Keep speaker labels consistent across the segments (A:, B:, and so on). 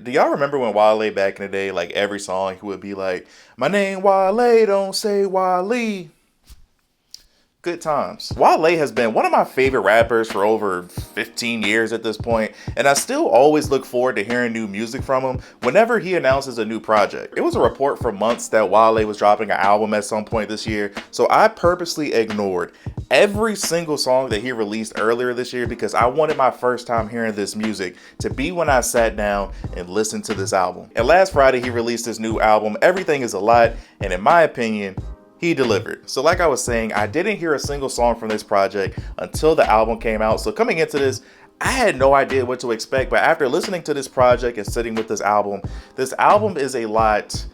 A: Do y'all remember when Wale back in the day, like every song, he would be like, "My name Wale, don't say Wale." Good times. Wale has been one of my favorite rappers for over 15 years at this point, and I still always look forward to hearing new music from him whenever he announces a new project. It was a report for months that Wale was dropping an album at some point this year, so I purposely ignored every single song that he released earlier this year because I wanted my first time hearing this music to be when I sat down and listened to this album. And last Friday he released his new album, Everything Is a Lot, and in my opinion, he delivered. So like I was saying, I didn't hear a single song from this project until the album came out. So coming into this, I had no idea what to expect, but after listening to this project and sitting with this album is a lot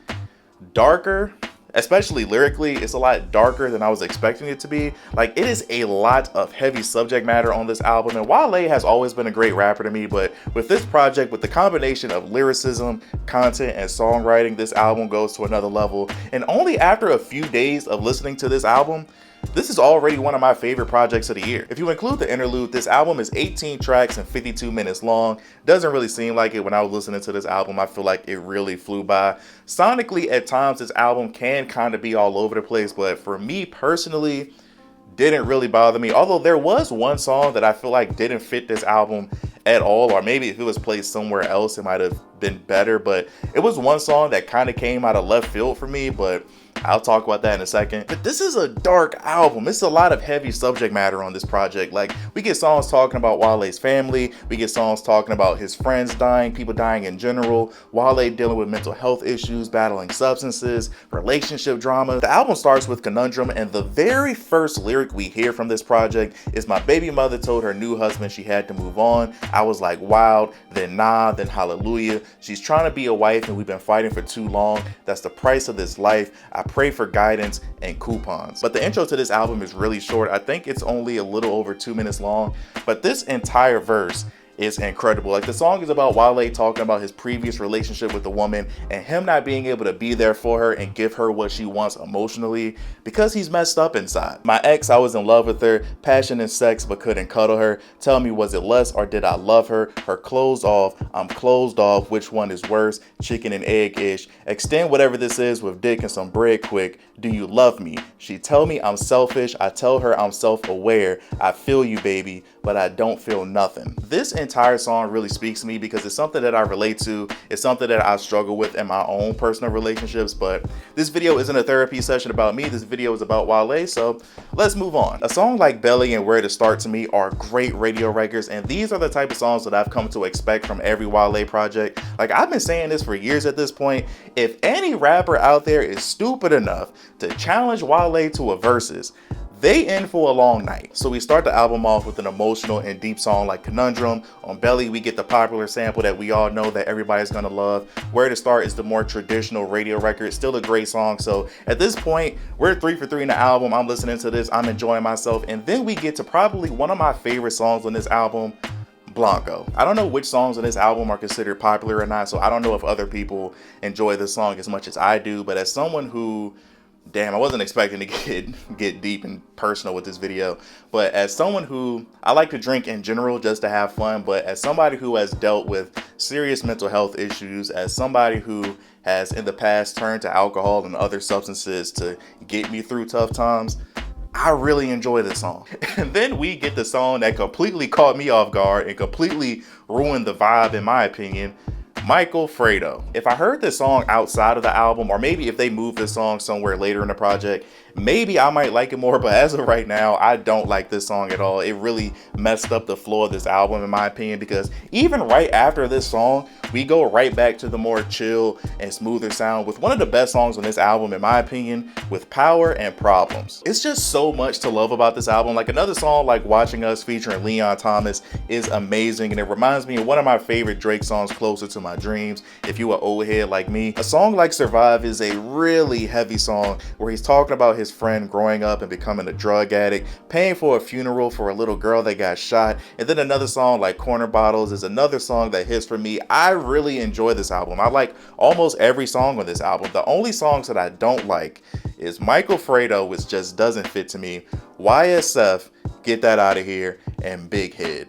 A: darker, especially lyrically. It's a lot darker than I was expecting it to be. Like, it is a lot of heavy subject matter on this album, and Wale has always been a great rapper to me, but with this project, with the combination of lyricism, content, and songwriting, this album goes to another level. And only after a few days of listening to this album, this is already one of my favorite projects of the year. If you include the interlude, this album is 18 tracks and 52 minutes long. Doesn't really seem like it when I was listening to this album. I feel like it really flew by. Sonically, at times, this album can kind of be all over the place, but for me personally, didn't really bother me. Although there was one song that I feel like didn't fit this album at all, or maybe if it was placed somewhere else, it might have been better, but it was one song that kind of came out of left field for me, but I'll talk about that in a second. But this is a dark album. It's a lot of heavy subject matter on this project. Like, we get songs talking about Wale's family. We get songs talking about his friends dying, people dying in general, Wale dealing with mental health issues, battling substances, relationship drama. The album starts with Conundrum, and the very first lyric we hear from this project is, "My baby mother told her new husband she had to move on. I was like, wow, then nah, then hallelujah. She's trying to be a wife and we've been fighting for too long. That's the price of this life. I pray for guidance and coupons." But the intro to this album is really short. I think it's only a little over 2 minutes long, but this entire verse is incredible. Like, the song is about Wale talking about his previous relationship with the woman and him not being able to be there for her and give her what she wants emotionally because he's messed up inside. "My ex, I was in love with her, passion and sex but couldn't cuddle her. Tell me, was it lust or did I love her? Her clothes off, I'm closed off, which one is worse? Chicken and egg-ish. Extend whatever this is with dick and some bread quick. Do you love me? She tell me I'm selfish, I tell her I'm self-aware. I feel you, baby, but I don't feel nothing." This entire song really speaks to me because it's something that I relate to. It's something that I struggle with in my own personal relationships, but this video isn't a therapy session about me. This video is about Wale, so let's move on. A song like Belly and Where to Start to me are great radio records, and these are the type of songs that I've come to expect from every Wale project. Like, I've been saying this for years at this point. If any rapper out there is stupid enough to challenge Wale to a versus, they in for a long night. So we start the album off with an emotional and deep song like Conundrum. On Belly, we get the popular sample that we all know that everybody's gonna love. Where to Start is the more traditional radio record. Still a great song. So at this point, we're 3 for 3 in the album. I'm listening to this, I'm enjoying myself. And then we get to probably one of my favorite songs on this album, Blanco. I don't know which songs on this album are considered popular or not, so I don't know if other people enjoy this song as much as I do, but as someone who, damn, I wasn't expecting to get deep and personal with this video, but as someone who, I like to drink in general just to have fun, but as somebody who has dealt with serious mental health issues, as somebody who has in the past turned to alcohol and other substances to get me through tough times, I really enjoy this song. And then we get the song that completely caught me off guard and completely ruined the vibe, in my opinion, Michael Fredo. If I heard this song outside of the album, or maybe if they move this song somewhere later in the project, maybe I might like it more, but as of right now, I don't like this song at all. It really messed up the flow of this album, in my opinion, because even right after this song, we go right back to the more chill and smoother sound with one of the best songs on this album, in my opinion, with Power and Problems. It's just so much to love about this album. Like, another song like Watching Us featuring Leon Thomas is amazing, and it reminds me of one of my favorite Drake songs, Closer to My Dreams, if you an old head like me. A song like Survive is a really heavy song where he's talking about his friend growing up and becoming a drug addict, paying for a funeral for a little girl that got shot. And then another song like Corner Bottles is another song that hits for me. I really enjoy this album. I like almost every song on this album. The only songs that I don't like is Michael Fredo, which just doesn't fit to me, YSF, Get That Out of Here, and Big Head.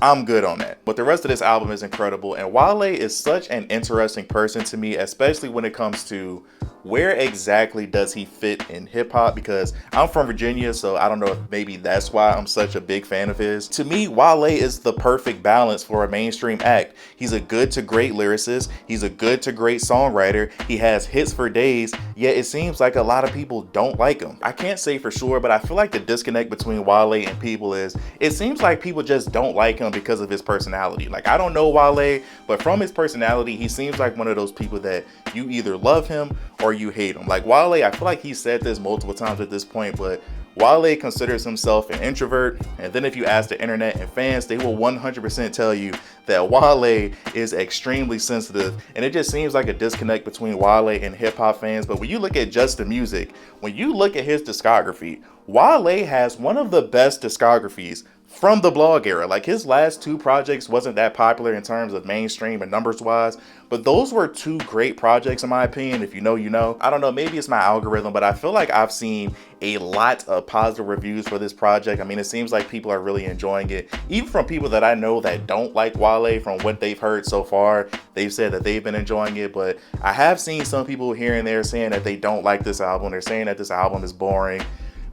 A: I'm good on that. But the rest of this album is incredible. And Wale is such an interesting person to me, especially when it comes to where exactly does he fit in hip hop, because I'm from Virginia, so I don't know if maybe that's why I'm such a big fan of his. To me, Wale is the perfect balance for a mainstream act. He's a good to great lyricist. He's a good to great songwriter. He has hits for days, yet it seems like a lot of people don't like him. I can't say for sure, but I feel like the disconnect between Wale and people is it seems like people just don't like him because of his personality. Like, I don't know Wale, but from his personality, he seems like one of those people that you either love him or you hate him. Like Wale, I feel like he said this multiple times at this point, but Wale considers himself an introvert, and then if you ask the internet and fans, they will 100% tell you that Wale is extremely sensitive, and it just seems like a disconnect between Wale and hip-hop fans. But when you look at just the music, when you look at his discography, Wale has one of the best discographies from the blog era. Like, his last two projects wasn't that popular in terms of mainstream and numbers wise, but those were two great projects in my opinion. If you know, you know. I don't know, maybe it's my algorithm, but I feel like I've seen a lot of positive reviews for this project. I mean, it seems like people are really enjoying it. Even from people that I know that don't like Wale, from what they've heard so far, they've said that they've been enjoying it. But I have seen some people here and there saying that they don't like this album. They're saying that this album is boring.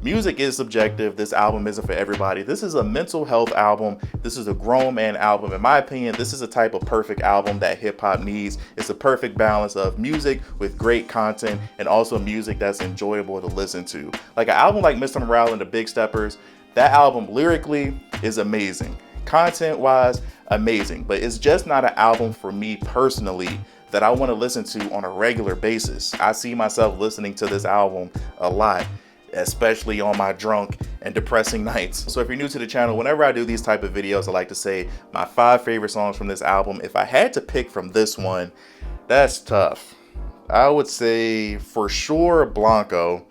A: Music is subjective. This album isn't for everybody. This is a mental health album. This is a grown man album. In my opinion, this is a type of perfect album that hip hop needs. It's a perfect balance of music with great content and also music that's enjoyable to listen to. Like an album like Mr. Morale and the Big Steppers, that album lyrically is amazing. Content wise, amazing. But it's just not an album for me personally that I want to listen to on a regular basis. I see myself listening to this album a lot, especially on my drunk and depressing nights. So if you're new to the channel, whenever I do these type of videos, I like to say my 5 favorite songs from this album. If I had to pick from this one, that's tough. I would say for sure Blanco,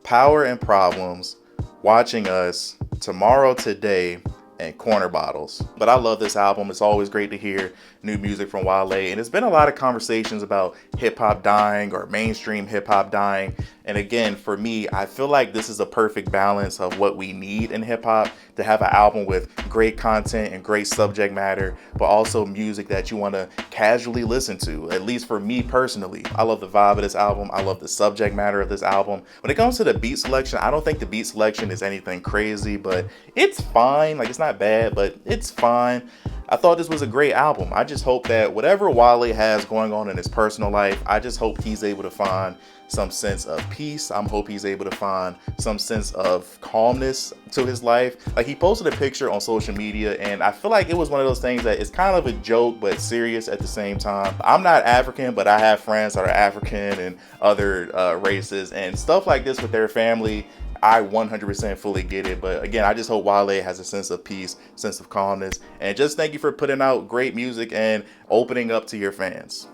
A: Power and Problems, Watching Us, Tomorrow Today, and Corner Bottles. But I love this album. It's always great to hear new music from Wale, and it's been a lot of conversations about hip-hop dying or mainstream hip-hop dying. And again, for me, I feel like this is a perfect balance of what we need in hip-hop, to have an album with great content and great subject matter, but also music that you want to casually listen to. At least for me personally, I love the vibe of this album. I love the subject matter of this album. When it comes to the beat selection, I don't think the beat selection is anything crazy, but it's fine. Like, it's not bad, but it's fine. I thought this was a great album. I just hope that whatever Wale has going on in his personal life, I just hope he's able to find some sense of peace. I hope he's able to find some sense of calmness to his life. Like, he posted a picture on social media, and I feel like it was one of those things that is kind of a joke but serious at the same time. I'm not African, but I have friends that are African and other races, and stuff like this with their family, I 100% fully get it. But again, I just hope Wale has a sense of peace, sense of calmness, and just thank you for putting out great music and opening up to your fans.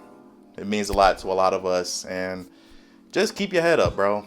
A: It means a lot to a lot of us, and just keep your head up, bro.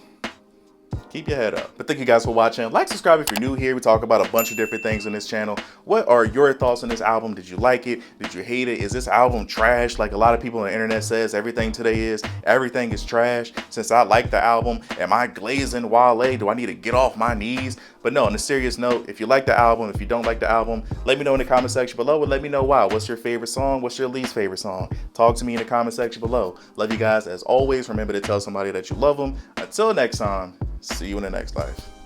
A: Keep your head up. But thank you guys for watching. Like, subscribe if you're new here. We talk about a bunch of different things on this channel. What are your thoughts on this album? Did you like it? Did you hate it? Is this album trash? Like a lot of people on the internet says everything today is. Everything is trash. Since I like the album, am I glazing Wale? Do I need to get off my knees? But no, on a serious note, if you like the album, if you don't like the album, let me know in the comment section below, and let me know why. What's your favorite song? What's your least favorite song? Talk to me in the comment section below. Love you guys as always. Remember to tell somebody that you love them. Until next time, see you in the next life.